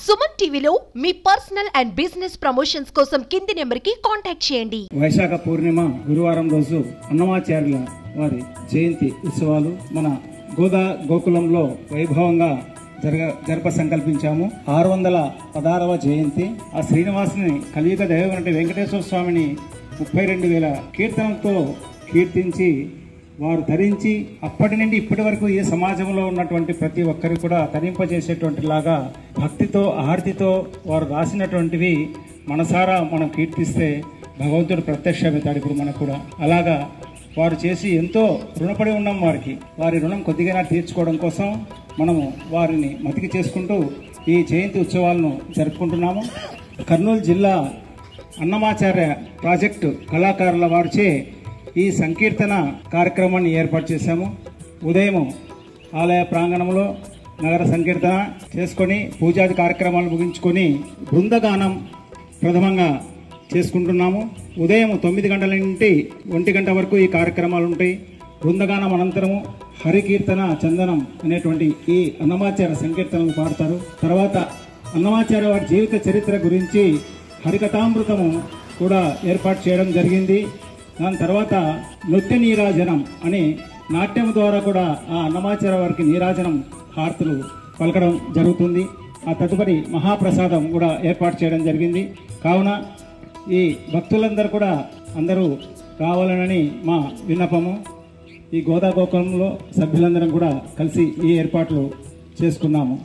సుమన్ టీవీలో మీ personal and business promotions కోసం కింది నెంబర్కి కాంటాక్ట్ చేయండి. వైశాఖ పూర్ణిమ గురువారం రోజు అన్నమాచార్యుల వారి జయంతి ఉత్సవాలు మన గోకులంలో వైభవంగా జరప సంకల్పించాము. 616వ జయంతి. ఆ శ్రీనివాసుని కలియుగ దైవం అంటే వెంకటేశ్వర స్వామిని 32,000 కీర్తనలతో కీర్తించి వారు ధరించి అప్పటి నుండి ఇప్పటి వరకు ఈ సమాజంలో ఉన్నటువంటి ప్రతి ఒక్కరి కూడా తరింపజేసేటువంటి లాగా భక్తితో ఆర్తితో వారు రాసినటువంటివి మనసారా మనం కీర్తిస్తే భగవంతుడు ప్రత్యక్షమవుతాడు. ఇప్పుడు మనకు కూడా అలాగా వారు చేసి ఎంతో రుణపడి ఉన్నాం వారికి. వారి రుణం కొద్దిగా తీర్చుకోవడం కోసం మనము వారిని మతికి చేసుకుంటూ ఈ జయంతి ఉత్సవాలను జరుపుకుంటున్నాము. కర్నూలు జిల్లా అన్నమాచార్య ప్రాజెక్టు కళాకారుల వారిచే ఈ సంకీర్తన కార్యక్రమాన్ని ఏర్పాటు చేశాము. ఉదయం ఆలయ ప్రాంగణంలో నగర సంకీర్తన చేసుకొని పూజాది కార్యక్రమాలు ముగించుకొని బృందగానం ప్రథమంగా చేసుకుంటున్నాము. ఉదయం 9 గంటల నుండి 1 గంట వరకు ఈ కార్యక్రమాలు ఉంటాయి. బృందగానం అనంతరము హరికీర్తన చందనం అనేటువంటి ఈ అన్నమాచార్య సంకీర్తనలు పాడతారు. తర్వాత అన్నమాచార్య వారి జీవిత చరిత్ర గురించి హరికథామృతము కూడా ఏర్పాటు చేయడం జరిగింది. దాని తర్వాత నృత్య నీరాజనం అని నాట్యం ద్వారా కూడా ఆ అన్నమాచార్య వారికి నీరాజనం హారతులు పలకడం జరుగుతుంది. ఆ తదుపరి మహాప్రసాదం కూడా ఏర్పాటు చేయడం జరిగింది. కావున ఈ భక్తులందరూ కూడా అందరూ రావాలనని మా విన్నపము. ఈ గోకులంలో సభ్యులందరం కూడా కలిసి ఈ ఏర్పాట్లు చేసుకున్నాము.